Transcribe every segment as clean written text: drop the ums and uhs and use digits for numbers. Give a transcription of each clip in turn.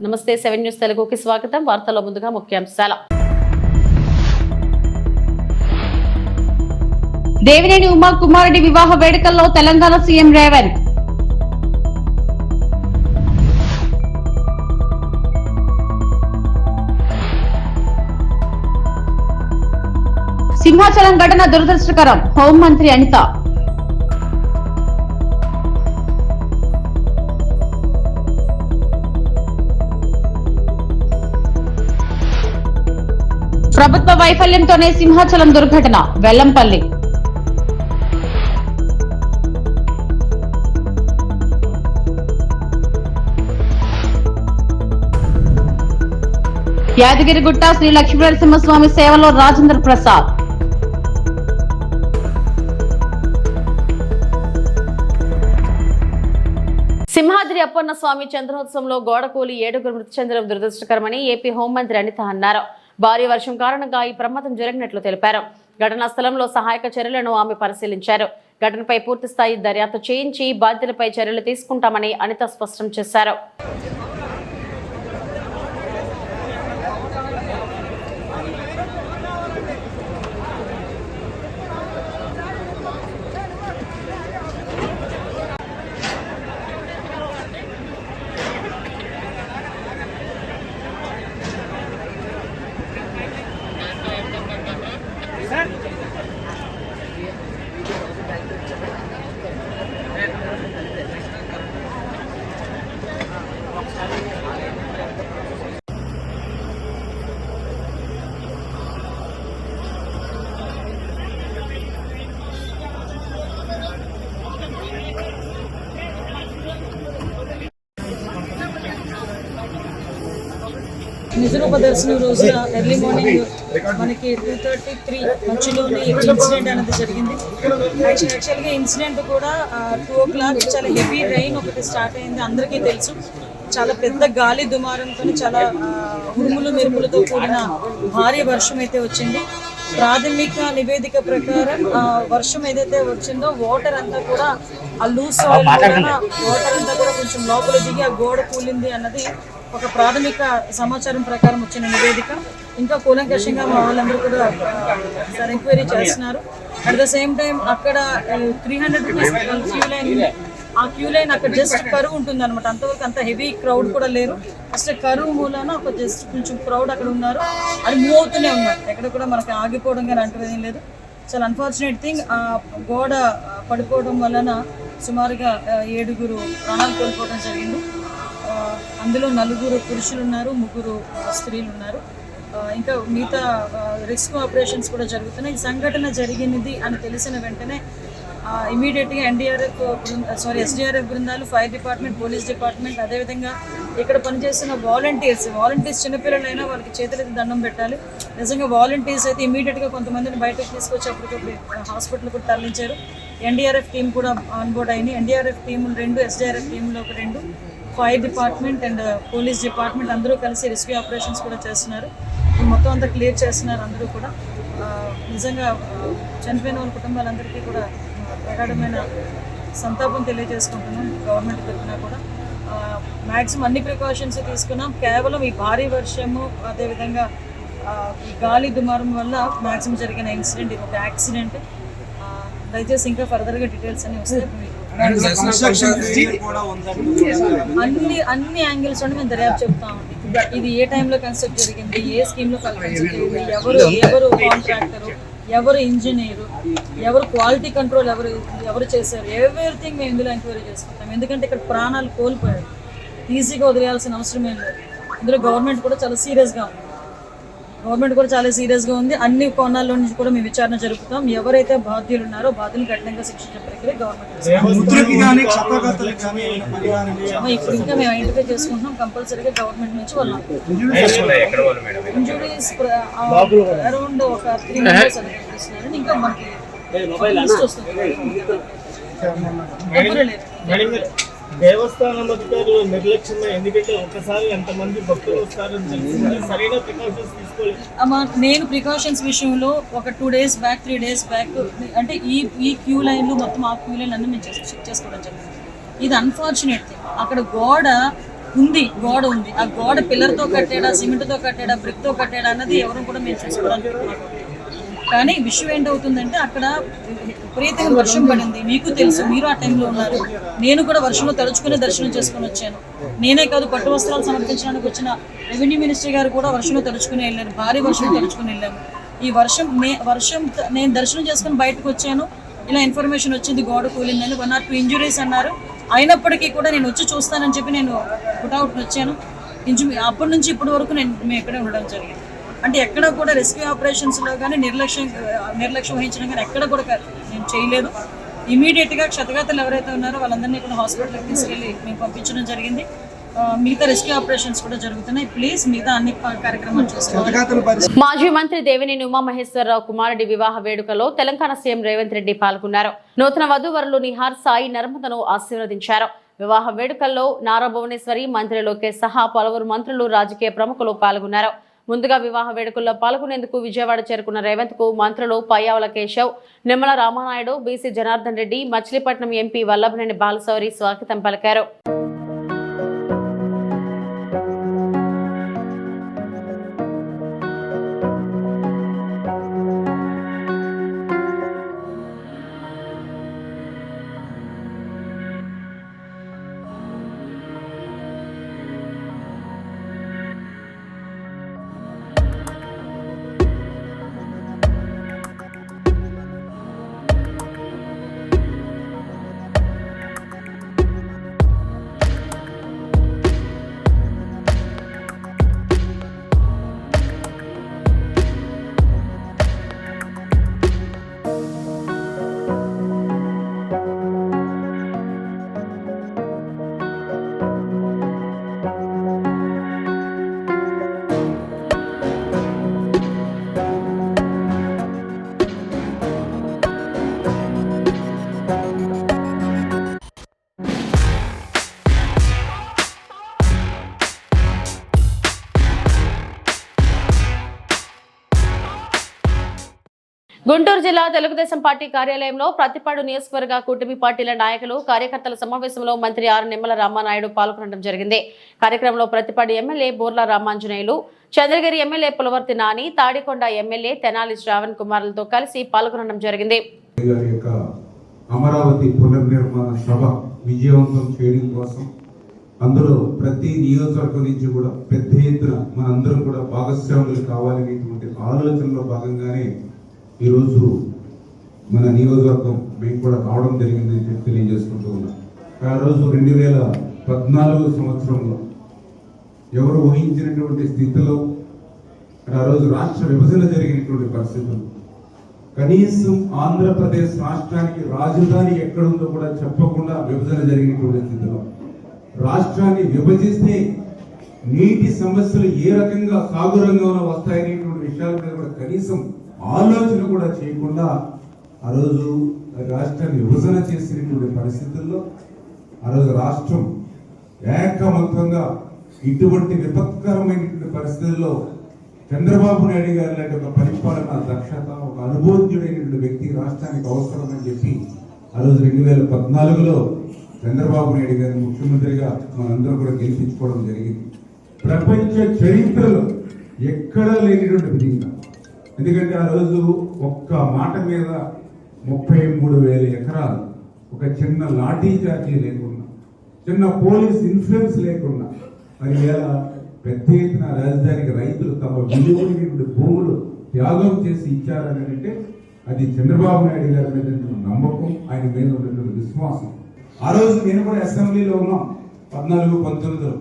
నమస్తే 7 న్యూస్ తెలుగుకి స్వాగతం. వార్తల్లో ముందుగా ముఖ్యాంశాలు. దేవినేని ఉమా కుమారెడ్డి వివాహ వేడుకల్లో తెలంగాణ సీఎం రేవంత్. సింహాచలం ఘటన దురదృష్టకరం, హోంమంత్రి అనిత. ప్రభుత్వ వైఫల్యంతోనే సింహాచలం దుర్ఘటన, వెల్లంపల్లి. యాదగిరిగుట్ట శ్రీ లక్ష్మీనరసింహస్వామి సేవలో రాజేంద్ర ప్రసాద్. సింహాద్రి అప్పన్న స్వామి చంద్రోత్సవంలో గోడకూలి 7 మృతి చెందడం దురదృష్టకరమని ఏపీ హోంమంత్రి అనిత అన్నారు. భారీ వర్షం కారణంగా ఈ ప్రమాదం జరిగినట్లు తెలిపారు. ఘటనా స్థలంలో సహాయక చర్యలను ఆమె పరిశీలించారు. ఘటనపై పూర్తి స్థాయి దర్యాప్తు చేయించి బాధ్యులపై చర్యలు తీసుకుంటామని అనిత స్పష్టం చేశారు. నిజరూప దర్శనం రోజున ఎర్లీ మార్నింగ్ మనకి 2:33 మధ్యలోనే ఇన్సిడెంట్ అనేది జరిగింది. యాక్చువల్గా ఇన్సిడెంట్ కూడా 2 o'clock చాలా హెవీ రైన్ ఒకటి స్టార్ట్ అయింది. అందరికీ తెలుసు, చాలా పెద్ద గాలి దుమారంతో చాలా ఉరుములు మెరుపులతో కూడిన భారీ వర్షం అయితే వచ్చింది. ప్రాథమిక నివేదిక ప్రకారం వర్షం ఏదైతే వచ్చిందో వాటర్ అంతా కూడా ఆ లూజ్ సాయిల్ వాటర్ అంతా కూడా కొంచెం లోపల దిగి ఆ గోడ కూలింది అన్నది ఒక ప్రాథమిక సమాచారం ప్రకారం వచ్చిన నివేదిక. ఇంకా కూలంకషంగా మా వాళ్ళందరూ కూడా సార్ ఎంక్వైరీ చేస్తున్నారు. అట్ ద సేమ్ టైం అక్కడ 300 రూపీస్ క్యూ లైన్ ఉంది. ఆ క్యూ లైన్ అక్కడ జస్ట్ కరువు ఉంటుంది అనమాట. అంతవరకు అంత హెవీ క్రౌడ్ కూడా లేరు. ఫస్ట్ కరువు మూలాన ఒక జస్ట్ కొంచెం క్రౌడ్ అక్కడ ఉన్నారు. అది మూవ్ అవుతూనే ఉన్నారు. ఎక్కడ కూడా మనకి ఆగిపోవడం కానీ అంటూ ఏం లేదు. చాలా అన్ఫార్చునేట్ థింగ్, ఆ గోడ పడిపోవడం వలన సుమారుగా 7 ప్రాణాలు కోల్పోవడం జరిగింది. అందులో 4 పురుషులు ఉన్నారు, 3 స్త్రీలు ఉన్నారు. ఇంకా మిగతా రెస్క్యూ ఆపరేషన్స్ కూడా జరుగుతున్నాయి. ఈ సంఘటన జరిగినది అని తెలిసిన వెంటనే ఇమీడియట్గా ఎస్డిఆర్ఎఫ్ బృందాలు, ఫైర్ డిపార్ట్మెంట్, పోలీస్ డిపార్ట్మెంట్, అదేవిధంగా ఇక్కడ పనిచేస్తున్న వాలంటీర్స్ చిన్నపిల్లలైనా వాళ్ళకి చేతులైతే దండం పెట్టాలి. నిజంగా వాలంటీర్స్ అయితే ఇమీడియట్గా కొంతమందిని బయటకు తీసుకొచ్చి అప్పటికప్పుడు హాస్పిటల్ కూడా తరలించారు. ఎన్డీఆర్ఎఫ్ టీం కూడా ఆన్బోర్డ్ అయింది. ఎన్డీఆర్ఎఫ్ టీములు 2, ఎస్డిఆర్ఎఫ్ టీంలో ఒక 2, fire department and police department అందరూ కలిసి రెస్క్యూ ఆపరేషన్స్ కూడా చేస్తున్నారు. మొత్తం అంతా క్లియర్ చేస్తున్నారు అందరూ కూడా. నిజంగా చనిపోయిన వాళ్ళ కుటుంబాలందరికీ కూడా ప్రగాఢమైన సంతాపం తెలియజేసుకుంటున్నాం. గవర్నమెంట్ తరఫున కూడా మ్యాక్సిమం అన్ని ప్రికాషన్స్ తీసుకున్నాం. కేవలం ఈ భారీ వర్షము అదేవిధంగా ఈ గాలి దుమారం వల్ల మ్యాక్సిమం జరిగిన ఇన్సిడెంట్, ఇది ఒక యాక్సిడెంట్. దయచేసి ఇంకా ఫర్దర్గా డీటెయిల్స్ అన్ని వస్తాయి. అన్ని యాంగిల్స్ నుండి మేము దర్యాప్తు చెప్తామండి. ఇది ఏ టైంలో కన్స్ట్రక్ట్ జరిగింది, ఏ స్కీమ్లో కన్స్ట్రక్ట్ జరిగింది, ఎవరు కాంట్రాక్టరు, ఎవరు ఇంజనీరు, ఎవరు క్వాలిటీ కంట్రోల్ ఎవరు చేశారు, ఎవ్రీథింగ్ మేము ఇందులో ఎంక్వైరీ చేసుకుంటాం. ఎందుకంటే ఇక్కడ ప్రాణాలు కోల్పోయారు, ఈజీగా వదిలేయాల్సిన అవసరం ఏం లేదు. ఇందులో గవర్నమెంట్ కూడా చాలా సీరియస్గా ఉంది. అన్ని కోణాల్లో నుంచి కూడా మేము విచారణ జరుపుతాం. ఎవరైతే బాధ్యులు ఉన్నారో బాధ్యులు కఠినంగా శిక్షించే ప్రక్రియ గవర్నమెంట్. ఇప్పుడు ఇంకా మేము ఐడెంటిఫై చేసుకుంటున్నాం. కంపల్సరీగా గవర్నమెంట్ నుంచి వాళ్ళు ఇంజురీస్ అరౌండ్ ఒక 3 మెంబర్స్ అనిపిస్తున్నారు. ఇంకా మనకి దేవస్థానం అధికారులు నిర్లక్ష్యమే. ఎందుకంటే ఒకసారి ఎంతమంది భక్తులు వస్తారని తెలిసింది, సరైన ప్రికాషన్స్ తీసుకోలేదు. నేను ప్రికాషన్స్ విషయంలో ఒక 2 days బ్యాక్ 3 days బ్యాక్ అంటే ఈ క్యూ లైన్లు మొత్తం ఆ క్యూ లైన్ అన్నీ మేము చెక్ చేసుకోవడం జరిగింది. ఇది అన్ఫార్చునేట్ థింగ్. అక్కడ గోడ ఉంది, గోడ ఉంది. ఆ గోడ పిల్లర్తో కట్టాడా, సిమెంట్తో కట్టాడా, బ్రిక్తో కట్టాడా అన్నది ఎవరు కూడా మేము చూసుకోవడానికి. కానీ విషయం ఏంటవుతుందంటే అక్కడ విపరీతంగా వర్షం పడింది. మీకు తెలుసు, మీరు ఆ టైంలో ఉన్నారు. నేను కూడా వర్షంలో తడుచుకునే దర్శనం చేసుకుని వచ్చాను. నేనే కాదు, పట్టు వస్త్రాలు సమర్పించడానికి వచ్చిన రెవెన్యూ మినిస్టర్ గారు కూడా వర్షంలో తడుచుకుని వెళ్ళారు. భారీ వర్షం తడుచుకుని వెళ్ళాము. ఈ వర్షం నేను దర్శనం చేసుకుని బయటకు వచ్చాను. ఇలా ఇన్ఫర్మేషన్ వచ్చింది గోడ కూలిందని. 1 or 2 ఇంజురీస్ అన్నారు. అయినప్పటికీ కూడా నేను వచ్చి చూస్తానని చెప్పి నేను పుట్అవుట్ వచ్చాను. అప్పటి నుంచి ఇప్పటి వరకు మేము ఇక్కడే ఉండడం జరిగింది. అంటే ఎక్కడ కూడా రెస్క్యూ ఆపరేషన్స్లో కానీ నిర్లక్ష్యం వహించడం కానీ ఎక్కడ కూడా నేను చేయలేదు. ఇమీడియట్గా క్షతగాతులు ఎవరైతే ఉన్నారో వాళ్ళందరినీ కూడా హాస్పిటల్కి తీసుకెళ్ళి మేము పంపించడం జరిగింది. మిగతా రెస్క్యూ ఆపరేషన్స్ కూడా జరుగుతున్నాయి. ప్లీజ్ మిగతా అన్ని కార్యక్రమాలు చూసుకోవాలి. మాజీ మంత్రి దేవినేని ఉమామహేశ్వరరావు కుమారుడి వివాహ వేడుకలో తెలంగాణ సీఎం రేవంత్ రెడ్డి పాల్గొన్నారు. నూతన వధూవరులు నిహార్ సాయి నర్మదను ఆశీర్వదించారు. వివాహ వేడుకల్లో నారా భువనేశ్వరి, మంత్రి లోకేష్ సహా పలువురు మంత్రులు, రాజకీయ ప్రముఖులు పాల్గొన్నారు. ముందుగా వివాహ వేడుకల్లో పాల్గొనేందుకు విజయవాడ చేరుకున్న రేవంత్ కు మంత్రులు పయ్యావుల కేశవ్, నిమ్మల రామానాయుడు, బీసీ జనార్దన్ రెడ్డి, మచిలీపట్నం ఎంపీ వల్లభనేని బాలశౌరి స్వాగతం పలికారు. గుంటూరు జిల్లా తెలుగుదేశం పార్టీ కార్యాలయంలో ప్రతిపాడు నియోజకవర్గ కూటమి పార్టీల నాయకులు, కార్యకర్తల సమావేశంలో మంత్రి ఆర్ నిమ్మల రామానాయుడు పాల్గొనడం జరిగింది. కార్యక్రమంలో ప్రతిపాడు ఎమ్మెల్యే బోర్ల రామాంజనేయులు, చంద్రగిరి ఎమ్మెల్యే పులవర్తి నాని, తాడికొండ ఎమ్మెల్యే తెనాలి శ్రావణ్ కుమార్లతో కలిసి పాల్గొనడం జరిగింది. అమరావతి పునర్నిర్మాణ సభ విజయవంతం చేయడం కోసం అందులో ప్రతి నియోజకవర్గం నుంచి కూడా పెద్ద ఎత్తున మనందరం కూడా భాగస్వాములు కావాలనేటువంటి ఆలోచనలో భాగంగానే ఈరోజు మన నియోజకవర్గం మేము కూడా కావడం జరిగిందని చెప్పి తెలియజేసుకుంటూ ఉన్నాం. ఆ రోజు 2014 సంవత్సరంలో ఎవరు ఊహించినటువంటి స్థితిలో ఆ రోజు రాష్ట్ర విభజన జరిగినటువంటి పరిస్థితులు, కనీసం ఆంధ్రప్రదేశ్ రాష్ట్రానికి రాజధాని ఎక్కడుందో కూడా చెప్పకుండా విభజన జరిగినటువంటి స్థితిలో రాష్ట్రాన్ని విభజిస్తే నీటి సమస్యలు ఏ రకంగా సాగు రంగంలో వస్తాయనేటువంటి విషయాల మీద కూడా కనీసం ఆలోచన కూడా చేయకుండా ఆ రోజు రాష్ట్రాన్ని విభజన చేసినటువంటి పరిస్థితుల్లో ఆ రోజు రాష్ట్రం ఏకమొత్తంగా ఇటువంటి విపత్కరమైనటువంటి పరిస్థితుల్లో చంద్రబాబు నాయుడు గారి లాంటి ఒక పరిపాలన దక్షత, ఒక అనుభవజ్ఞుడైనటువంటి వ్యక్తి రాష్ట్రానికి అవసరమని చెప్పి ఆ రోజు 2014లో చంద్రబాబు నాయుడు గారిని ముఖ్యమంత్రిగా మనందరం కూడా గెలిపించుకోవడం జరిగింది. ప్రపంచ చరిత్రలో ఎక్కడా లేనిటువంటి విధంగా, ఎందుకంటే ఆ రోజు ఒక్క మాట మీద 33,000 ఎకరాలు, ఒక చిన్న లాఠీ చార్జీ లేకుండా, చిన్న పోలీస్ ఇన్ఫ్లుయెన్స్ లేకుండా, మరి ఇలా పెద్ద ఎత్తున రాజధానికి రైతులు తమ విలువైనటువంటి భూములు త్యాగం చేసి ఇచ్చారని అంటే అది చంద్రబాబు నాయుడు గారి మీద నమ్మకం, ఆయన మీద ఉన్నటువంటి విశ్వాసం. ఆ రోజు నేను కూడా అసెంబ్లీలో ఉన్నాం 14-19లో.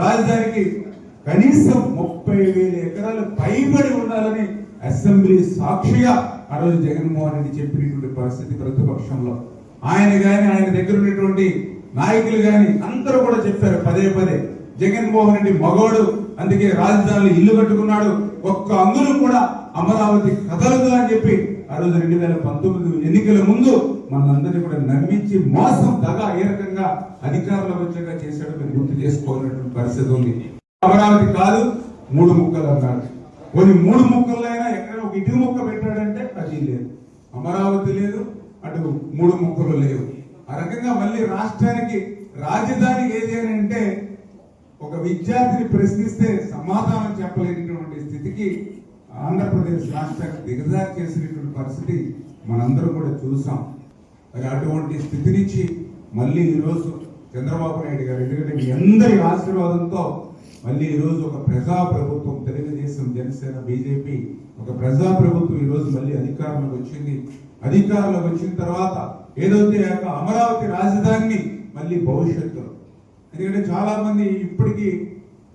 రాజధానికి కనీసం 30,000 ఎకరాలు పైబడి ఉండాలని అసెంబ్లీ సాక్షిగా ఆ రోజు జగన్మోహన్ రెడ్డి చెప్పినటువంటి పరిస్థితి ప్రతిపక్షంలో. ఆయన గాని, ఆయన దగ్గర ఉన్నటువంటి నాయకులు గాని అందరూ కూడా చెప్పారు పదే పదే, జగన్మోహన్ రెడ్డి మగోడు, అందుకే రాజధానిలో ఇల్లు కట్టుకున్నాడు, ఒక్క అంగులు కూడా అమరావతి కదలదు అని చెప్పి ఆ రోజు 2019 ఎన్నికల ముందు మనందరినీ కూడా నమ్మించి మోసం దగా ఏ రకంగా అధికారంలో వచ్చాక చేశాడో మీరు గుర్తు చేసుకోవాలన్నటువంటి పరిస్థితి ఉంది. అమరావతి కాదు 3 ముక్కలు అన్నాడు. కొన్ని 3 ముక్కలైనా ఎక్కడ ఒక ఇటు ముక్క పెట్టాడంటే అది లేదు, అమరావతి లేదు, అటు 3 ముక్కలు లేవు. ఆ రకంగా మళ్ళీ రాష్ట్రానికి రాజధాని ఏది అని అంటే ఒక విద్యార్థిని ప్రశ్నిస్తే సమాధానం చెప్పలేనటువంటి స్థితికి ఆంధ్రప్రదేశ్ రాష్ట్రాన్ని దిగజారి చేసినటువంటి పరిస్థితి మనందరం కూడా చూసాం. మరి అటువంటి స్థితి నుంచి మళ్ళీ ఈరోజు చంద్రబాబు నాయుడు గారు, ఎందుకంటే మీ అందరి ఆశీర్వాదంతో మళ్ళీ ఈరోజు ఒక ప్రజా ప్రభుత్వం, తెలుగుదేశం, జనసేన, బీజేపీ ఒక ప్రజా ప్రభుత్వం ఈరోజు మళ్ళీ అధికారంలోకి వచ్చింది. అధికారంలోకి వచ్చిన తర్వాత ఏదైతే అమరావతి రాజధానిని మళ్ళీ భవిష్యత్తులో, ఎందుకంటే చాలా మంది ఇప్పటికీ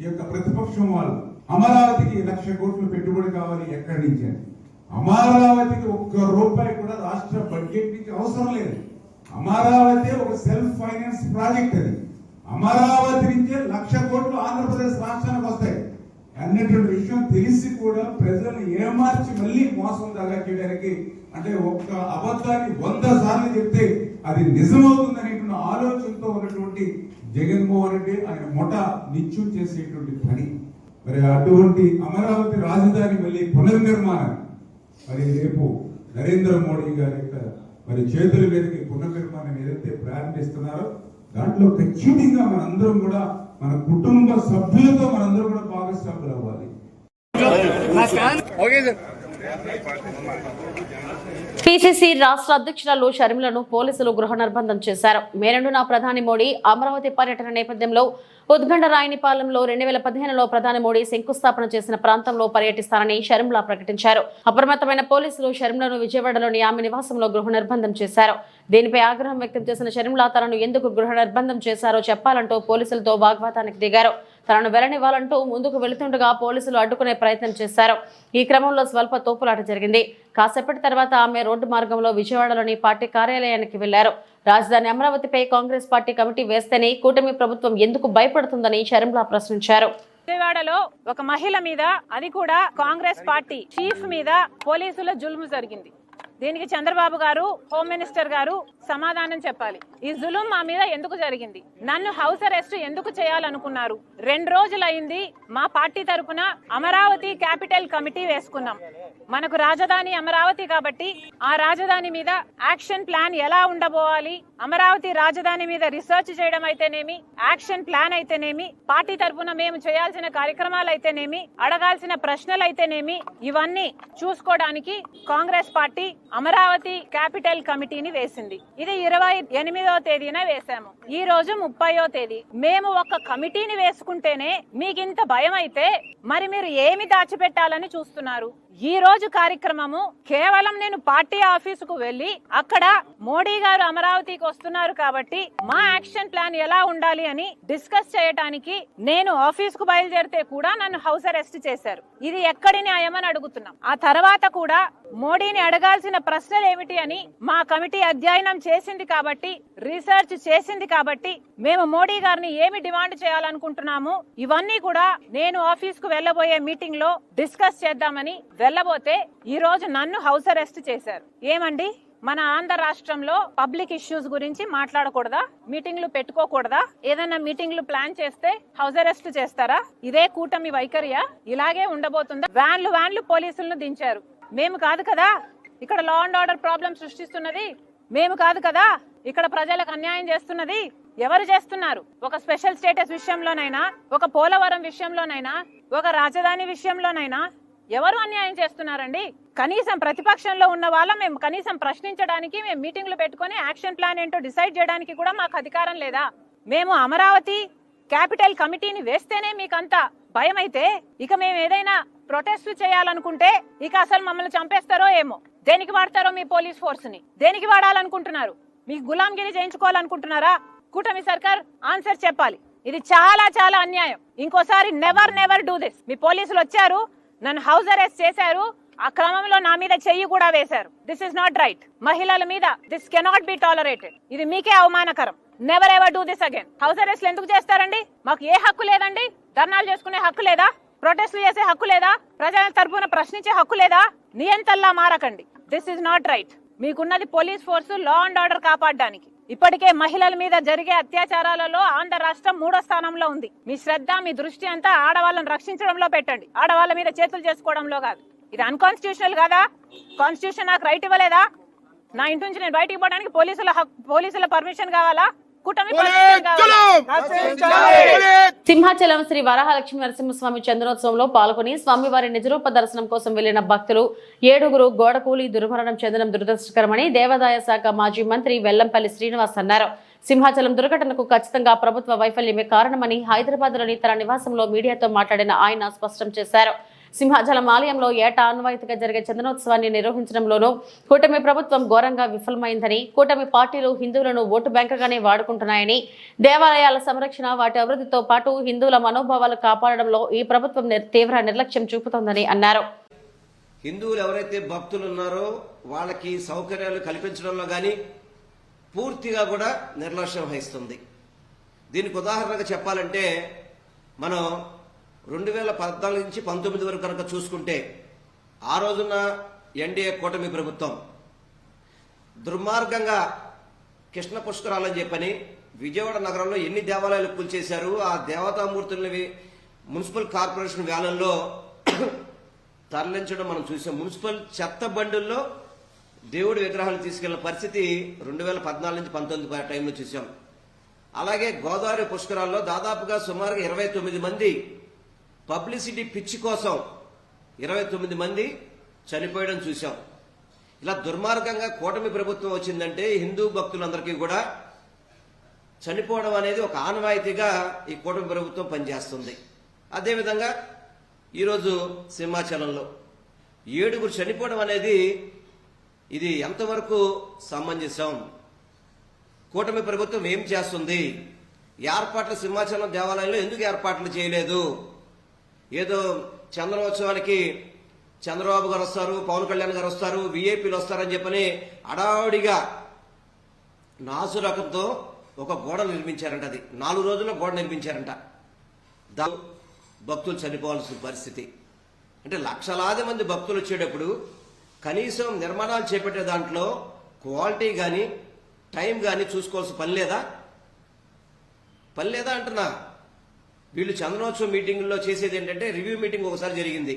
ఈ యొక్క ప్రతిపక్షం వాళ్ళు అమరావతికి 1,00,000 కోట్లు పెట్టుబడి కావాలి ఎక్కడి నుంచి, అమరావతికి ₹1 కూడా రాష్ట్ర బడ్జెట్ నుంచి అవసరం లేదు. అమరావతి ఒక సెల్ఫ్ ఫైనాన్స్ ప్రాజెక్ట్. అది అమరావతి నుంచే 1,00,000 కోట్లు ఆంధ్రప్రదేశ్ రాష్ట్రానికి వస్తాయి అన్నటువంటి విషయం తెలిసి కూడా ప్రజలను ఏమార్చి మళ్ళీ మోసం దాగా చేయడానికి, అంటే ఒక్క అబద్ధాన్ని 100 సార్లు చెప్తే అది నిజమవుతుంది అనేటువంటి ఆలోచనతో ఉన్నటువంటి జగన్మోహన్ రెడ్డి ఆయన మొట నిత్యం చేసేటువంటి పని. మరి అటువంటి అమరావతి రాజధాని మళ్ళీ పునర్నిర్మాణం మరి రేపు నరేంద్ర మోడీ గారి మరి చేతుల మీదకి పునర్నిర్మాణం ఏదైతే ప్రారంభిస్తున్నారో దాంట్లో ఖచ్చితంగా మనందరం కూడా మన కుటుంబ సభ్యులతో మనందరం కూడా భాగస్వాములు అవ్వాలి. పిసిసి రాష్ట్ర అధ్యక్షురాలు షర్మిలను పోలీసులు గృహ నిర్బంధం చేశారు. మే 2న ప్రధాని మోడీ అమరావతి పర్యటన నేపథ్యంలో ఉద్గండ రాయనిపాలెంలో 2015లో ప్రధాని మోడీ శంకుస్థాపన చేసిన ప్రాంతంలో పర్యటిస్తారని షర్మిల ప్రకటించారు. అప్రమత్తమైన పోలీసులు షర్మిలను విజయవాడలోని ఆమె నివాసంలో గృహ నిర్బంధం చేశారు. దీనిపై ఆగ్రహం వ్యక్తం చేసిన షర్మిల తనను ఎందుకు గృహ నిర్బంధం చేశారో చెప్పాలంటూ పోలీసులతో వాగ్వాదానికి దిగారు. తనను వెళ్లనివ్వాలంటూ ముందుకు వెళుతుండగా పోలీసులు అడ్డుకునే ప్రయత్నం చేశారు. ఈ క్రమంలో స్వల్ప తోపులాట జరిగింది. కాసేపటి తర్వాత ఆమె రోడ్డు మార్గంలో విజయవాడలోని పార్టీ కార్యాలయానికి వెళ్లారు. రాజధాని అమరావతిపై కాంగ్రెస్ పార్టీ కమిటీ వేస్తేనే కూటమి ప్రభుత్వం ఎందుకు భయపడుతుందని షర్మిల ప్రశ్నించారు. విజయవాడలో ఒక మహిళ మీద, అది కూడా కాంగ్రెస్ పార్టీ చీఫ్ మీద పోలీసుల జులుము జరిగింది. దీనికి చంద్రబాబు గారు, హోమ్ మినిస్టర్ గారు సమాధానం చెప్పాలి. ఈ జులుం మా మీద ఎందుకు జరిగింది? నన్ను హౌస్ అరెస్ట్ ఎందుకు చేయాలనుకున్నారు? 2 రోజులైంది మా పార్టీ తరఫున అమరావతి క్యాపిటల్ కమిటీ వేసుకున్నాం. మనకు రాజధాని అమరావతి కాబట్టి ఆ రాజధాని మీద యాక్షన్ ప్లాన్ ఎలా ఉండబోవాలి, అమరావతి రాజధాని మీద రీసెర్చ్ చేయడం అయితేనేమి, యాక్షన్ ప్లాన్ అయితేనేమి, పార్టీ తరఫున మేము చేయాల్సిన కార్యక్రమాలు అయితేనేమి, అడగాల్సిన ప్రశ్నలు అయితేనేమి, ఇవన్నీ చూసుకోవడానికి కాంగ్రెస్ పార్టీ అమరావతి క్యాపిటల్ కమిటీని వేసింది. ఇది 28వ తేదీన వేశాము. ఈ రోజు 30వ తేదీ. మేము ఒక కమిటీని వేసుకుంటేనే మీకింత భయం అయితే మరి మీరు ఏమి దాచిపెట్టాలని చూస్తున్నారు? ఈ రోజు కార్యక్రమము కేవలం నేను పార్టీ ఆఫీసుకు వెళ్లి అక్కడ మోడీ గారు అమరావతికి వస్తున్నారు కాబట్టి మా యాక్షన్ ప్లాన్ ఎలా ఉండాలి అని డిస్కస్ చేయడానికి నేను ఆఫీస్ కు బయలుదేరితే కూడా నన్ను హౌస్ అరెస్ట్ చేశారు. ఇది ఎక్కడి న్యాయమని అడుగుతున్నాం. ఆ తర్వాత కూడా మోడీని అడగాల్సిన ప్రశ్నలు ఏమిటి అని మా కమిటీ అధ్యయనం చేసింది కాబట్టి, రీసెర్చ్ చేసింది కాబట్టి మేము మోడీ గారిని ఏమి డిమాండ్ చేయాలనుకుంటున్నాము ఇవన్నీ కూడా నేను ఆఫీస్ కు వెళ్లబోయే మీటింగ్ లో డిస్కస్ చేద్దామని వెళ్ళబోతే ఈ రోజు నన్ను హౌస్ అరెస్ట్ చేశారు. ఏమండి, మన ఆంధ్ర రాష్ట్రంలో పబ్లిక్ ఇష్యూస్ గురించి మాట్లాడకూడదా? మీటింగ్లు పెట్టుకోకూడదా? ఏదైనా మీటింగ్లు ప్లాన్ చేస్తే హౌస్ అరెస్ట్ చేస్తారా? ఇదే కూటమి వైఖరియా? ఇలాగే ఉండబోతుందా? వ్యాన్లు పోలీసులను దించారు. మేము కాదు కదా ఇక్కడ లా అండ్ ఆర్డర్ ప్రాబ్లం సృష్టిస్తున్నది, మేము కాదు కదా ఇక్కడ ప్రజలకు అన్యాయం చేస్తున్నది. ఎవరు చేస్తున్నారు? ఒక స్పెషల్ స్టేటస్ విషయంలోనైనా, ఒక పోలవరం విషయంలోనైనా, ఒక రాజధాని విషయంలోనైనా ఎవరు అన్యాయం చేస్తున్నారండి? కనీసం ప్రతిపక్షంలో ఉన్న వాళ్ళ మేము కనీసం ప్రశ్నించడానికి, మేము మీటింగ్లు పెట్టుకుని యాక్షన్ ప్లాన్ ఏంటో డిసైడ్ చేయడానికి కూడా మాకు అధికారం లేదా? మేము అమరావతి క్యాపిటల్ కమిటీని వేస్తేనే మీకంత భయం అయితే ఇక మేము ఏదైనా ప్రొటెస్ట్ చేయాలనుకుంటే ఇక అసలు మమ్మల్ని చంపేస్తారో ఏమో. దేనికి వాడతారో మీ పోలీస్ ఫోర్స్ ని? దేనికి వాడాలనుకుంటున్నారు? మీకు గులాంగిరి చేయించుకోవాలనుకుంటున్నారా? కూటమి సర్కార్ ఆన్సర్ చెప్పాలి. ఇది చాలా చాలా అన్యాయం. ఇంకోసారి నెవర్ డూ దిస్. మీ పోలీసులు వచ్చారు, నన్ను హౌస్ అరెస్ట్ చేశారు, ఆ క్రమంలో నా మీద చెయ్యి కూడా వేశారు. This is not right. మహిళల మీద దిస్ కెనాట్ బి టాలరేటెడ్. ఇది మీకే అవమానకరం. Never ever do this again. House arrest ఎందుకు చేస్తారండి? మాకు ఏ హక్కు లేదండి? ధర్నాలు చేసుకునే హక్కు లేదా? ప్రొటెస్ట్లు చేసే హక్కు లేదా? ప్రజల తరపున ప్రశ్నించే హక్కు లేదా? నియంతల్లా మారకండి. This is not right. మీకున్నది police force, law and order కాపాడడానికి. ఇప్పటికే మహిళల మీద జరిగే అత్యాచారాలలో ఆంధ్ర రాష్ట్రం 3వ స్థానంలో ఉంది. మీ శ్రద్ధ, మీ దృష్టి అంతా ఆడవాళ్ళని రక్షించడంలో పెట్టండి, ఆడవాళ్ళ మీద చేతులు చేసుకోవడంలో కాదు. ఇది అన్కాన్స్టిట్యూషనల్ కాదా? కాన్స్టిట్యూషన్ నాకు రైట్ ఇవ్వలేదా? నా ఇంటి నుంచి నేను బయటికి పోవడానికి పోలీసుల పర్మిషన్ కావాలా? కూటమి ప్రభుత్వం కావాలి. సింహాచలం శ్రీ వరాహలక్ష్మి నరసింహస్వామి చంద్రోత్సవంలో పాల్గొని స్వామివారి నిజరూప దర్శనం కోసం వెళ్లిన భక్తులు 7 గోడకూలి దుర్మరణం చెందడం దురదృష్టకరమని దేవాదాయ శాఖ మాజీ మంత్రి వెల్లంపల్లి శ్రీనివాస్ అన్నారు. సింహాచలం దుర్ఘటనకు ఖచ్చితంగా ప్రభుత్వ వైఫల్యమే కారణమని హైదరాబాద్లోని తన నివాసంలో మీడియాతో మాట్లాడిన ఆయన స్పష్టం చేశారు. సింహాచలం ఆలయంలో ఏటా ఆన్వాయితీగా జరిగే చందనోత్సవాన్ని నిర్వహించడంలోనూ కూటమి ప్రభుత్వం ఘోరంగా విఫలమైందని, కూటమి పార్టీలు హిందువులను ఓటు బ్యాంకుగానే వాడుకుంటున్నాయని, దేవాలయాల సంరక్షణ వాటి అభివృద్ధితో పాటు హిందువుల మనోభావాలు కాపాడడంలో ఈ ప్రభుత్వం తీవ్ర నిర్లక్ష్యం చూపుతోందని అన్నారు. హిందువులు ఎవరైతే భక్తులు ఉన్నారో వాళ్ళకి సౌకర్యాలు కల్పించడంలో కానీ పూర్తిగా కూడా నిర్లక్ష్యం వహిస్తుంది. దీనికి ఉదాహరణగా చెప్పాలంటే మనం 2014 నుంచి 19 వరకు కనుక చూసుకుంటే ఆ రోజున ఎన్డీఏ కూటమి ప్రభుత్వం దుర్మార్గంగా కృష్ణ పుష్కరాలని చెప్పని విజయవాడ నగరంలో ఎన్ని దేవాలయాలు కూల్చేశారు. ఆ దేవతామూర్తులని మున్సిపల్ కార్పొరేషన్ వ్యాన్లలో తరలించడం మనం చూసాం. మున్సిపల్ చెత్త బండుల్లో దేవుడి విగ్రహాలు తీసుకెళ్లిన పరిస్థితి 2014 నుంచి 19 టైంలో చూసాం. అలాగే గోదావరి పుష్కరాల్లో దాదాపుగా సుమారుగా 29 మంది పబ్లిసిటీ పిచ్చి కోసం 29 మంది చనిపోయడం చూశాం. ఇలా దుర్మార్గంగా కూటమి ప్రభుత్వం వచ్చిందంటే హిందూ భక్తులందరికీ కూడా చనిపోవడం అనేది ఒక ఆనవాయితీగా ఈ కూటమి ప్రభుత్వం పనిచేస్తుంది. అదేవిధంగా ఈరోజు సింహాచలంలో 7 చనిపోవడం అనేది ఇది ఎంతవరకు సమంజసం? కూటమి ప్రభుత్వం ఏం చేస్తుంది? ఏర్పాట్లు సింహాచలం దేవాలయంలో ఎందుకు ఏర్పాట్లు చేయలేదు? ఏదో చంద్రోత్సవానికి చంద్రబాబు గారు వస్తారు, పవన్ కళ్యాణ్ గారు వస్తారు, వీఐపీలు వస్తారని చెప్పని అడావుడిగా నాసు రకంతో ఒక గోడ నిర్మించారంట. అది 4 రోజుల్లో గోడ నిర్మించారంట. భక్తులు చనిపోవాల్సిన పరిస్థితి. అంటే లక్షలాది మంది భక్తులు వచ్చేటప్పుడు కనీసం నిర్మాణాలు చేపట్టే దాంట్లో క్వాలిటీ కానీ టైం కానీ చూసుకోవాల్సిన పని లేదా అంటున్నా. వీళ్ళు చంద్రోత్సవం మీటింగుల్లో చేసేది ఏంటంటే రివ్యూ మీటింగ్ ఒకసారి జరిగింది.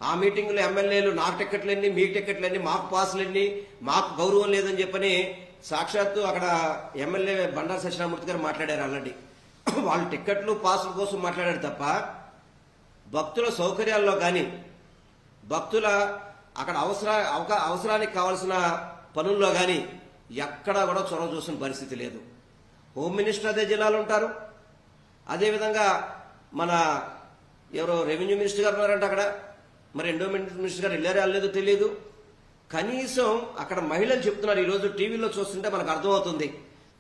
ఆ మీటింగ్లో ఎమ్మెల్యేలు నాకు టికెట్లన్నీ, మీకు టికెట్లన్నీ, మాకు పాసులన్నీ, మాకు గౌరవం లేదని చెప్పని సాక్షాత్తు అక్కడ ఎమ్మెల్యే బండారు సత్యనారాయణమూర్తి గారు మాట్లాడారు. ఆల్రెడీ వాళ్ళు టికెట్లు పాసుల కోసం మాట్లాడారు తప్ప భక్తుల సౌకర్యాల్లో కానీ భక్తుల అక్కడ అవసరానికి కావాల్సిన పనుల్లో కానీ ఎక్కడా కూడా చొరవ చూసిన పరిస్థితి లేదు. హోమ్ మినిస్టర్ అదే జిల్లాలో ఉంటారు. అదేవిధంగా మన ఎవరో రెవెన్యూ మినిస్టర్ గారు ఉన్నారంట అక్కడ. మరి ఎండోమెంట్ మినిస్టర్ గారు వెళ్ళారో వెళ్ళలేదో తెలియదు. కనీసం అక్కడ మహిళలు చెప్తున్నారు, ఈరోజు టీవీలో చూస్తుంటే మనకు అర్థమవుతుంది,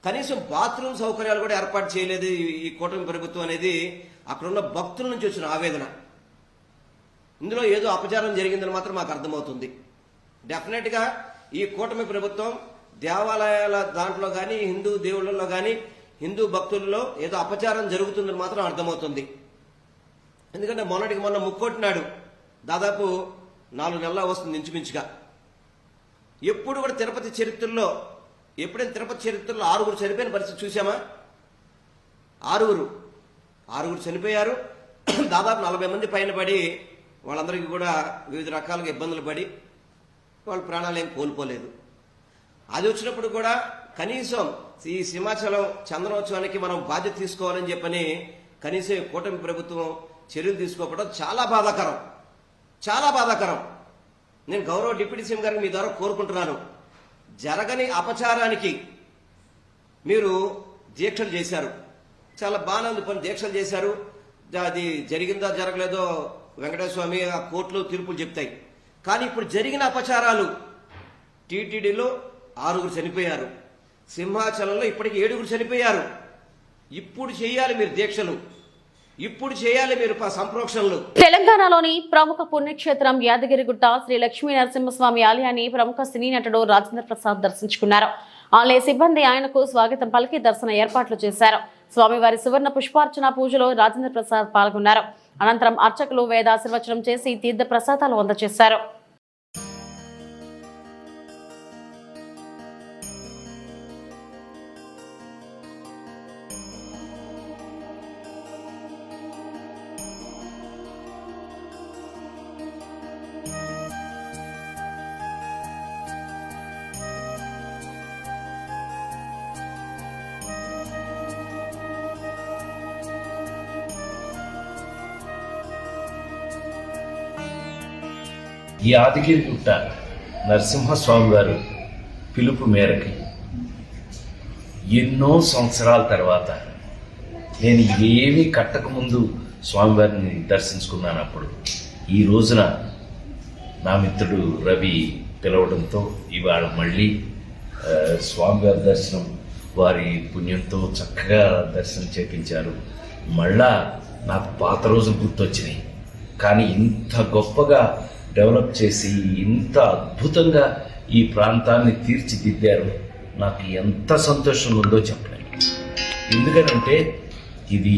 కనీసం బాత్రూమ్ సౌకర్యాలు కూడా ఏర్పాటు చేయలేదు ఈ కూటమి ప్రభుత్వం అనేది అక్కడున్న భక్తుల నుంచి వచ్చిన ఆవేదన. ఇందులో ఏదో అపచారం జరిగిందని మాత్రం మాకు అర్థమవుతుంది. డెఫినెట్ గా ఈ కూటమి ప్రభుత్వం దేవాలయాల దాంట్లో కానీ హిందూ దేవుళ్లలో కానీ హిందూ భక్తుల్లో ఏదో అపచారం జరుగుతుందని మాత్రం అర్థమవుతుంది. ఎందుకంటే మొన్న ముక్కోటినాడు దాదాపు 4 నెలల వస్తుంది ఇంచుమించుగా. ఎప్పుడు కూడా తిరుపతి చరిత్రలో ఎప్పుడైనా తిరుపతి చరిత్రలో 6 చనిపోయిన పరిస్థితి చూసామా? 6 చనిపోయారు. దాదాపు 40 మంది పైన పడి వాళ్ళందరికీ కూడా వివిధ రకాలుగా ఇబ్బందులు పడి వాళ్ళ ప్రాణాలు ఏం కోల్పోలేదు. అది వచ్చినప్పుడు కూడా కనీసం ఈ సింహాచలం చంద్రోత్సవానికి మనం బాధ్యత తీసుకోవాలని చెప్పని కనీసం కూటమి ప్రభుత్వం చర్యలు తీసుకోకపోవడం చాలా బాధాకరం. నేను గౌరవ డిప్యూటీ సీఎం గారిని మీ ద్వారా కోరుకుంటున్నాను, జరగని అపచారానికి మీరు దీక్షలు చేశారు, చాలా బాగానే పని దీక్షలు చేశారు. అది జరిగిందా జరగలేదో వెంకటేశ్వర స్వామి ఆ కోర్టులో తీర్పులు చెప్తాయి. కానీ ఇప్పుడు జరిగిన అపచారాలు టీటీడీలో 6 చనిపోయారు, సింహాచలంలో ఇప్పటికి 7 చనిపోయారు. ఇప్పుడు చేయాలి మీరు దీక్షలు, ఇప్పుడు చేయాలి మీరు సంప్రోక్షణలు. తెలంగాణలోని ప్రముఖ పుణ్యక్షేత్రం యాదగిరిగుట్ట శ్రీ లక్ష్మీ నరసింహస్వామి ఆలయాన్ని ప్రముఖ సినీ నటుడు రాజేంద్ర ప్రసాద్ దర్శించుకున్నారు. ఆలయ సిబ్బంది ఆయనకు స్వాగతం పలికి దర్శన ఏర్పాట్లు చేశారు. స్వామివారి సువర్ణ పుష్పార్చన పూజలో రాజేంద్ర ప్రసాద్ పాల్గొన్నారు. అనంతరం అర్చకులు వేదాశీర్వచనం చేసి తీర్థ ప్రసాదాలు అందజేశారు. యాదగిరిగుట్ట నరసింహస్వామి వారు పిలుపు మేరకు ఎన్నో సంవత్సరాల తర్వాత నేను ఏమీ కట్టకముందు స్వామివారిని దర్శించుకున్నాను. అప్పుడు ఈ రోజున నా మిత్రుడు రవి పిలవడంతో ఇవాళ మళ్ళీ స్వామివారి దర్శనం వారి పుణ్యంతో చక్కగా దర్శనం చేపించారు. మళ్ళా నాకు పాత రోజులు గుర్తొచ్చినాయి. కానీ ఇంత గొప్పగా డెవలప్ చేసి ఇంత అద్భుతంగా ఈ ప్రాంతాన్ని తీర్చిదిద్దారు. నాకు ఎంత సంతోషం ఉందో చెప్పలేను. ఎందుకనంటే ఇది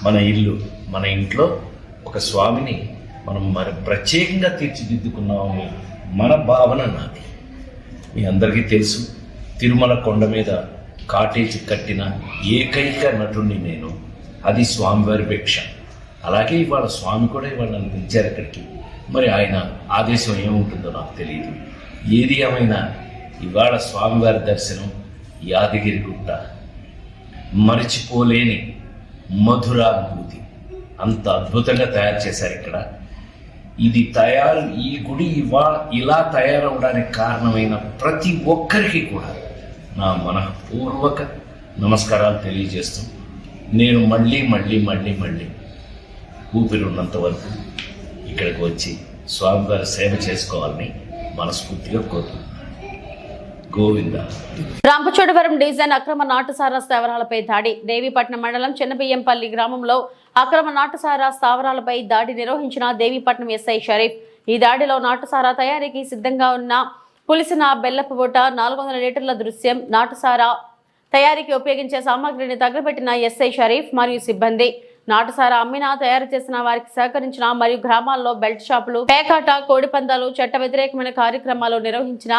మన ఇల్లు, మన ఇంట్లో ఒక స్వామిని మనం మరి ప్రత్యేకంగా తీర్చిదిద్దుకున్నామని మన భావన నాది. మీ అందరికీ తెలుసు, తిరుమల కొండ మీద కాటేజ్ కట్టిన ఏకైక నటుడిని నేను. అది స్వామివారి భిక్ష. అలాగే ఇవాళ స్వామి కూడా ఇవాళ నన్ను పిలిచారు అక్కడికి. మరి ఆయన ఆదేశం ఏముంటుందో నాకు తెలియదు. ఏది ఏమైనా ఇవాళ స్వామివారి దర్శనం యాదగిరిగుట్ట మరిచిపోలేని మధురానుభూతి. అంత అద్భుతంగా తయారు చేశారు ఇక్కడ. ఈ గుడి ఇలా తయారవడానికి కారణమైన ప్రతి ఒక్కరికి కూడా నా మనఃపూర్వక నమస్కారాలు తెలియజేస్తూ నేను మళ్ళీ ఊపిరి ఉన్నంత వరకు ఇక్కడికి వచ్చి స్వామివారి సేవ చేసుకోవాలని మనస్ఫూర్తిగా కోరుకుంటున్నాను. గోవింద. రాంపచోడవరం డివిజన్ అక్రమ నాటుసారా స్థావరాలపై దాడి. దేవీపట్నం మండలం చిన్నబియ్యంపల్లి గ్రామంలో అక్రమ నాటుసారా స్థావరాలపై దాడి నిర్వహించిన దేవీపట్నం ఎస్ఐ షరీఫ్. ఈ దాడిలో నాటుసారా తయారీకి సిద్ధంగా ఉన్న పులిసిన బెల్లపు ఊట, 400 లీటర్ల దృశ్యం, నాటుసారా తయారీకి ఉపయోగించే సామాగ్రిని తగలబెట్టిన ఎస్ఐ షరీఫ్ మరియు సిబ్బంది. నాటుసారా అమ్మినా, తయారు చేసిన వారికి సహకరించిన మరియు గ్రామాల్లో బెల్ట్ షాపులు, పేకాట, కోడిపందాలు, చట్ట వ్యతిరేకమైన కార్యక్రమాలు నిర్వహించిన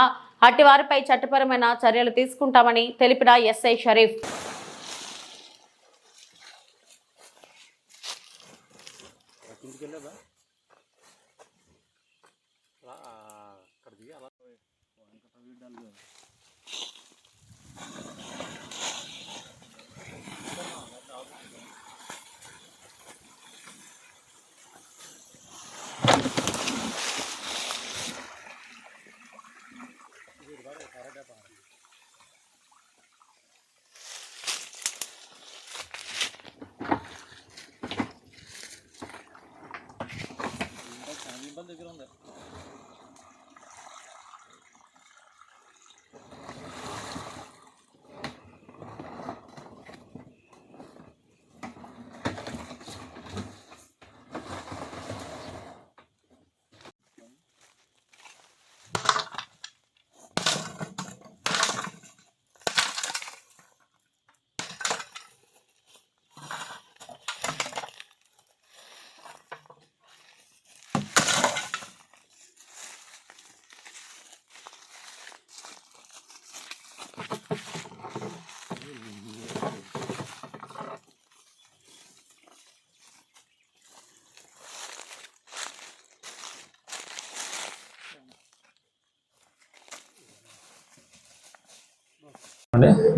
అట్టి వారిపై చట్టపరమైన చర్యలు తీసుకుంటామని తెలిపిన ఎస్ఐ షరీఫ్.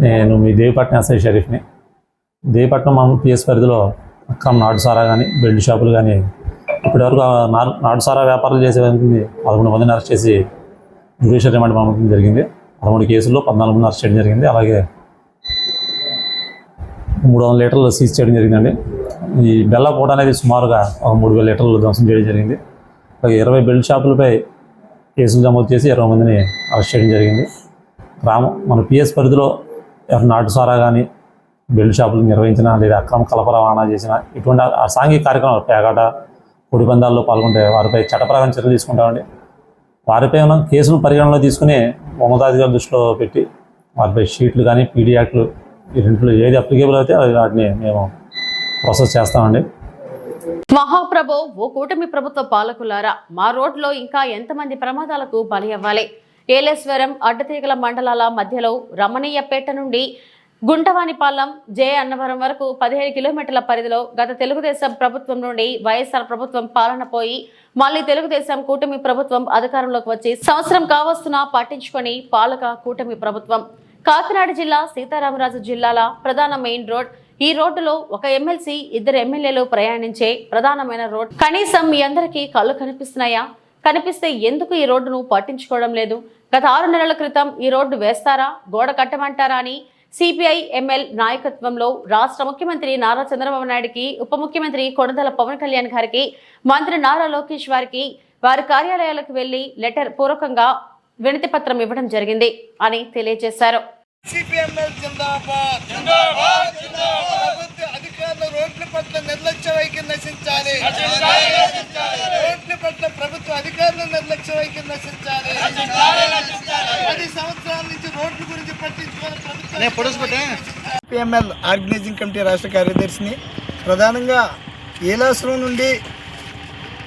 నేను మీ దేవీపట్నం ఎస్ఐ షరీఫ్ని. దేవీపట్నం పిఎస్ పరిధిలో అక్రమ నాటుసారా కానీ, బెల్ట్ షాపులు కానీ, ఇప్పటివరకు నాటుసారా వ్యాపారాలు చేసే 11 మందిని అరెస్ట్ చేసి జ్యుడిషియల్ రిమాండ్ పంపడం జరిగింది. 13 కేసుల్లో 14 మంది అరెస్ట్ చేయడం జరిగింది. అలాగే 300 లీటర్లు సీజ్ చేయడం జరిగిందండి. ఈ బెల్ల పూట అనేది సుమారుగా 3000 లీటర్లు ధ్వంసం చేయడం జరిగింది. అలాగే 20 బెల్ట్ షాపులపై కేసులు నమోదు చేసి 20 మందిని అరెస్ట్ చేయడం జరిగింది. మన పిఎస్ పరిధిలో నాటుసారా కానీ, బెల్ట్ షాపులు నిర్వహించిన లేదా అక్రమ కలప రవాణా చేసిన ఇటువంటి అసాంఘిక కార్యక్రమాలు, పేకాట, పొడిపందాల్లో పాల్గొంటే వారిపై చట్టపరమైన చర్యలు తీసుకుంటామండి. వారిపై ఉన్న కేసులు పరిగణనలో తీసుకుని ఉన్నతాధికారుల దృష్టిలో పెట్టి వారిపై షీట్లు కానీ, పీడీ యాక్ట్లు ఈ రెంట్లో ఏది అప్లికేబుల్ అయితే వాటిని మేము ప్రాసెస్ చేస్తామండి. మహాప్రభు, ఓ కూటమి ప్రభుత్వ పాలకులారా, మా రోడ్లో ఇంకా ఎంతమంది ప్రమాదాలకు బలి అవ్వాలి? ఏలేశ్వరం, అడ్డతీగల మండలాల మధ్యలో రమణీయపేట నుండి గుంటవానిపాలెం, జే అన్నవరం వరకు 15 కిలోమీటర్ల పరిధిలో గత తెలుగుదేశం ప్రభుత్వం నుండి వైఎస్ఆర్ ప్రభుత్వం పాలన పోయి మళ్లీ తెలుగుదేశం కూటమి ప్రభుత్వం అధికారంలోకి వచ్చి సంవత్సరం కావస్తున్నా పట్టించుకొని పాలక కూటమి ప్రభుత్వం. కాకినాడ జిల్లా సీతారామరాజు జిల్లాల ప్రధాన మెయిన్ రోడ్. ఈ రోడ్డులో ఒక ఎమ్మెల్సీ, 2 ఎమ్మెల్యేలు ప్రయాణించే ప్రధానమైన రోడ్. కనీసం మీ అందరికీ కళ్ళు కనిపిస్తున్నాయా? కనిపిస్తే ఎందుకు ఈ రోడ్డును పట్టించుకోవడం లేదు? గత 6 నెలల క్రితం ఈ రోడ్డు వేస్తారా, గోడ కట్టమంటారా అని సిపిఐ ఎంఎల్ నాయకత్వంలో రాష్ట్ర ముఖ్యమంత్రి నారా చంద్రబాబు నాయుడుకి, ఉప ముఖ్యమంత్రి కొణిదెల పవన్ కళ్యాణ్ గారికి, మంత్రి నారా లోకేష్ వారికి వారి కార్యాలయాలకు వెళ్లి లెటర్ పూర్వకంగా వినతి పత్రం ఇవ్వడం జరిగింది అని తెలియజేశారు. అధికారులు రోడ్ల పట్ల నిర్లక్ష్య వైఖరి నశించాలి. రోడ్ల పట్ల ప్రభుత్వ అధికారులు నిర్లక్ష్య వైఖరి నశించాలి. 10 సంవత్సరాల నుంచి రోడ్ల గురించి పట్టించుకోవాలి ప్రభుత్వం. పిఎంఎల్ ఆర్గనైజింగ్ కమిటీ రాష్ట్ర కార్యదర్శిని. ప్రధానంగా ఏలాసురం నుండి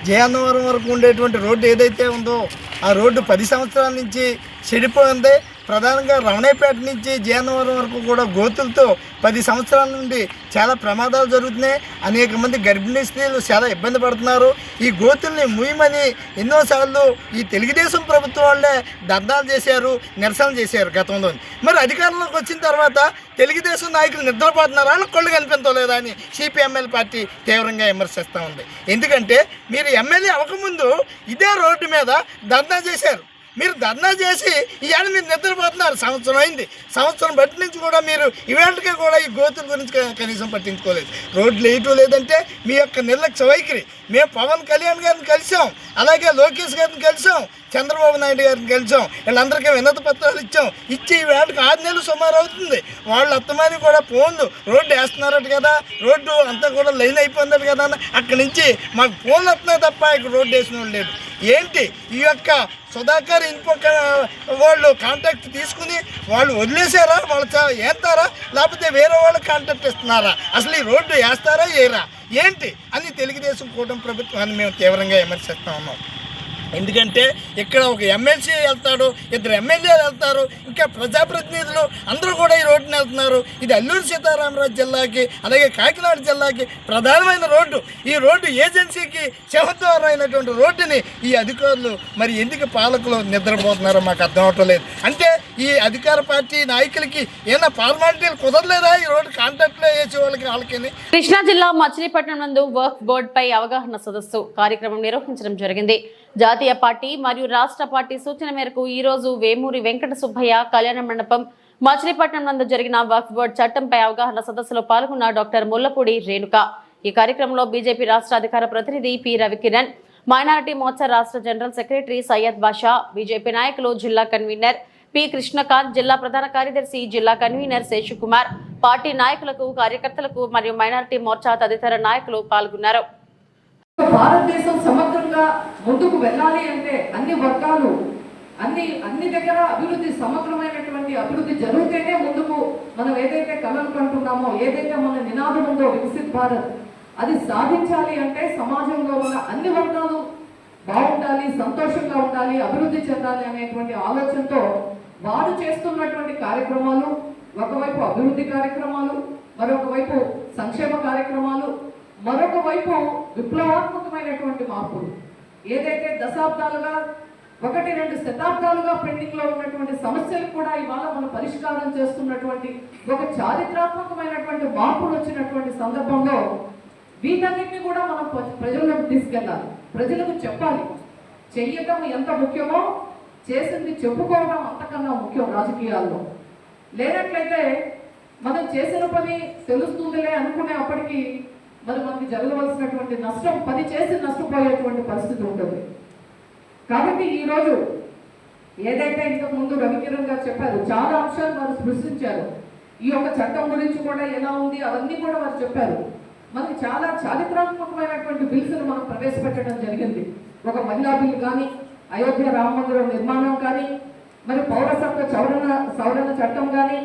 జయన్నవరం వరకు ఉండేటువంటి రోడ్డు ఏదైతే ఉందో ఆ రోడ్డు 10 సంవత్సరాల నుంచి చెడిపోయింది. ప్రధానంగా రమణయ్యపేట నుంచి జయన్నవరం వరకు కూడా గోతులతో 10 సంవత్సరాల నుండి చాలా ప్రమాదాలు జరుగుతున్నాయి. అనేక మంది గర్భిణీ స్త్రీలు చాలా ఇబ్బంది పడుతున్నారు. ఈ గోతుల్ని ముయ్యమని ఎన్నోసార్లు ఈ తెలుగుదేశం ప్రభుత్వం వాళ్ళే ధర్నాలు చేశారు, నిరసనలు చేశారు గతంలో. మరి అధికారంలోకి వచ్చిన తర్వాత తెలుగుదేశం నాయకులు నిద్రపోతున్నారా, కళ్ళు కనిపించలేదా అని సిపిఎంఎల్ పార్టీ తీవ్రంగా విమర్శిస్తూ ఉంది. ఎందుకంటే మీరు ఎమ్మెల్యే అవ్వకముందు ఇదే రోడ్డు మీద ధర్నా చేశారు. మీరు ధర్నా చేసి ఇవాళ మీరు నిద్రపోతున్నారు. సంవత్సరం అయింది. సంవత్సరం బట్టి నుంచి కూడా మీరు ఇవాళకే కూడా ఈ గోతుల గురించి కనీసం పట్టించుకోలేదు. రోడ్లు వేయటం లేదంటే మీ యొక్క నిర్లక్ష్య వైఖరి. మేము పవన్ కళ్యాణ్ గారిని కలిసాం, అలాగే లోకేష్ గారిని కలిసాం, చంద్రబాబు నాయుడు గారిని కలిసాం. వీళ్ళందరికీ వినతి పత్రాలు ఇచ్చి ఈ వేళకి 6 నెలలు సుమారు అవుతుంది. వాళ్ళు అత్తమాని కూడా ఫోన్లు రోడ్డు వేస్తున్నారట కదా, రోడ్డు అంతా కూడా లైన్ అయిపోయిందట కదా అని అక్కడి నుంచి మాకు ఫోన్లు వస్తున్నాయి తప్ప ఇక్కడ రోడ్డు వేసిన వాళ్ళు లేదు. ఏంటి ఈ యొక్క సుధాకర్ ఇన్ఫో వాళ్ళు కాంటాక్ట్ తీసుకుని వాళ్ళు వదిలేశారా, వాళ్ళు వేస్తారా, లేకపోతే వేరే వాళ్ళు కాంటాక్ట్ ఇస్తున్నారా, అసలు ఈ రోడ్డు వేస్తారా వేయరా ఏంటి అని తెలుగుదేశం కూటమి ప్రభుత్వాన్ని మేము తీవ్రంగా విమర్శిస్తూ ఉన్నాం. ఎందుకంటే ఇక్కడ ఒక ఎమ్మెల్సీ వెళ్తాడు, 2 ఎమ్మెల్యేలు వెళ్తారు, ఇంకా ప్రజాప్రతినిధులు అందరూ కూడా ఈ రోడ్డుని వెళ్తున్నారు. ఇది అల్లూరు సీతారామరాజు జిల్లాకి అలాగే కాకినాడ జిల్లాకి ప్రధానమైన రోడ్డు. ఈ రోడ్డు ఏజెన్సీకి సింహద్వారం అయినటువంటి రోడ్డుని ఈ అధికారులు మరి ఎందుకు పాలకులు నిద్రపోతున్నారో మాకు అర్థం అవటం లేదు. అంటే ఈ అధికార పార్టీ నాయకులకి ఏమైనా ఫార్మాలిటీలు కుదరలేదా ఈ రోడ్డు కాంట్రాక్ట్లో వేసే వాళ్ళకి? కృష్ణా జిల్లా మచిలీపట్నం నందు వర్క్ బోర్డు పై అవగాహన సదస్సు కార్యక్రమం నిర్వహించడం జరిగింది. జాతీయ పార్టీ మరియు రాష్ట్ర పార్టీ సూచన మేరకు ఈ రోజు వేమూరి వెంకట సుబ్బయ్య కళ్యాణ మండపం మచిలీపట్నం నందు జరిగిన వక్ఫ్ బోర్డు చట్టంపై అవగాహన సదస్సులో పాల్గొన్న డాక్టర్ ముల్లపూడి రేణుక. ఈ కార్యక్రమంలో బీజేపీ రాష్ట్ర అధికార ప్రతినిధి పి రవికిరణ్, మైనారిటీ మోర్చా రాష్ట్ర జనరల్ సెక్రటరీ సయ్యద్ బాషా, బీజేపీ నాయకులు జిల్లా కన్వీనర్ పి కృష్ణకాంత్, జిల్లా ప్రధాన కార్యదర్శి జిల్లా కన్వీనర్ శేషుకుమార్, పార్టీ నాయకులకు, కార్యకర్తలకు మరియు మైనారిటీ మోర్చా తదితర నాయకులు పాల్గొన్నారు. భారతదేశం సమగ్రంగా ముందుకు వెళ్ళాలి అంటే అన్ని వర్గాలు అన్ని దగ్గర అభివృద్ధి, సమగ్రమైనటువంటి అభివృద్ధి జరిగితేనే ముందుకు మనం ఏదైతే కలలు కంటున్నామో, ఏదైతే మన నినాదం ఉందో వికసిత్ భారత్, అది సాధించాలి అంటే సమాజంలో ఉన్న అన్ని వర్గాలు బాగుండాలి, సంతోషంగా ఉండాలి, అభివృద్ధి చెందాలి అనేటువంటి ఆలోచనతో వారు చేస్తున్నటువంటి కార్యక్రమాలు, ఒకవైపు అభివృద్ధి కార్యక్రమాలు, మరొక వైపు సంక్షేమ కార్యక్రమాలు, మరొక వైపు విప్లవాత్మకమైనటువంటి మార్పులు. ఏదైతే దశాబ్దాలుగా 1-2 శతాబ్దాలుగా పెండింగ్ లో ఉన్నటువంటి సమస్యలు కూడా ఇవాళ మనం పరిష్కారం చేస్తున్నటువంటి ఒక చారిత్రాత్మకమైనటువంటి మార్పులు వచ్చినటువంటి సందర్భంలో వీటన్నిటిని కూడా మనం ప్రజలకు తీసుకెళ్ళాలి, ప్రజలకు చెప్పాలి. చెయ్యటం ఎంత ముఖ్యమో చేసింది చెప్పుకోవడం అంతకన్నా ముఖ్యం రాజకీయాల్లో. లేనట్లయితే మనం చేసిన పని తెలుస్తుందిలే అనుకునే అప్పటికి మరి మనకి జరగవలసినటువంటి నష్టం 10 చేసి నష్టపోయేటువంటి పరిస్థితి ఉంటుంది. కాబట్టి ఈరోజు ఏదైతే ఇంతకు ముందు రవికిరణ్ గారు చెప్పారు, చాలా అంశాలు వారు స్పృశించారు. ఈ యొక్క చట్టం గురించి కూడా ఎలా ఉంది అవన్నీ కూడా వారు చెప్పారు. మనకి చాలా చారిత్రాత్మకమైనటువంటి బిల్స్ను మనం ప్రవేశపెట్టడం జరిగింది. ఒక మహిళా బిల్ కానీ, అయోధ్య రామ మందిరం నిర్మాణం కానీ, మరి పౌరసత్వ సవరణ చట్టం కానీ,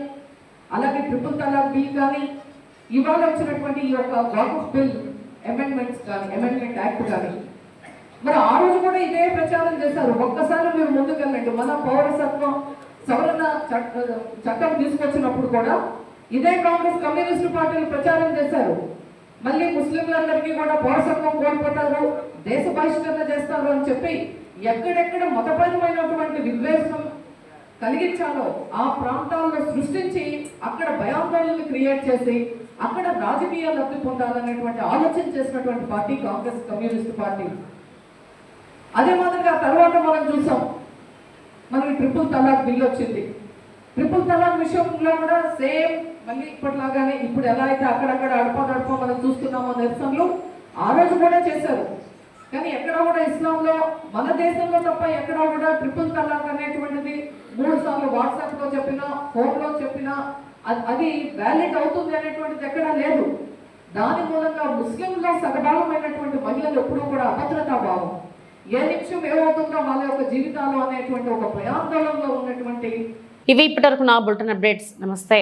అలాగే ట్రిపుల్ తలాక్ బిల్ కానీ, ఇవాళ వచ్చినటువంటి ఈ యొక్క వక్ఫ్ బిల్ అమెండ్మెంట్స్ కానీ, అమెండ్మెంట్ యాక్ట్ కానీ, మరి ఆ రోజు కూడా ఇదే ప్రచారం చేశారు. ఒక్కసారి మీరు ముందుకెళ్ళండి. మన పౌరసత్వం సవరణ చట్టం తీసుకొచ్చినప్పుడు కూడా ఇదే కాంగ్రెస్, కమ్యూనిస్టు పార్టీలు ప్రచారం చేశారు. మళ్ళీ ముస్లింలందరికీ కూడా పౌరసత్వం కోల్పోతారు, దేశ బహిష్కరణ చేస్తారు అని చెప్పి ఎక్కడెక్కడ మతపరమైనటువంటి విద్వేషం కలిగించాలో ఆ ప్రాంతాల్లో సృష్టించి అక్కడ భయాందోళనలు క్రియేట్ చేసి అక్కడ రాజకీయ లబ్ధి పొందాలనేటువంటి ఆలోచన చేసినటువంటి పార్టీ కాంగ్రెస్, కమ్యూనిస్ట్ పార్టీ. అదే మాదిరిగా తర్వాత మనం చూసాం, మనకి ట్రిపుల్ తలాక్ బిల్ వచ్చింది. ట్రిపుల్ తలాక్ విషయంలో కూడా సేమ్ మళ్ళీ ఇప్పటిలాగానే ఇప్పుడు ఎలా అయితే అక్కడక్కడ అడప మనం చూస్తున్నామో నిరసనలు ఆ రోజు కూడా చేశారు. కానీ ఎక్కడ కూడా ఇస్లాంలో మన దేశంలో తప్ప ఎక్కడ కూడా ట్రిపుల్ తలాక్ అనేటువంటిది 3 సార్లు వాట్సాప్లో చెప్పినా ఫోన్లో చెప్పినా అది వ్యాలిడ్ అవుతుంది అనేటువంటిది ఎక్కడా లేదు. దాని మూలంగా ముస్లింలో సగభాగమైనటువంటి మహిళలు ఎప్పుడూ కూడా అభద్రతా భావం, ఏ నిమిషం ఏమవుతుందో వాళ్ళ యొక్క జీవితాలు అనేటువంటి ఒక భయాందోళనలో ఉన్నటువంటి ఇవి ఇప్పటివరకు నా బులెటిన్ అప్డేట్స్. నమస్తే.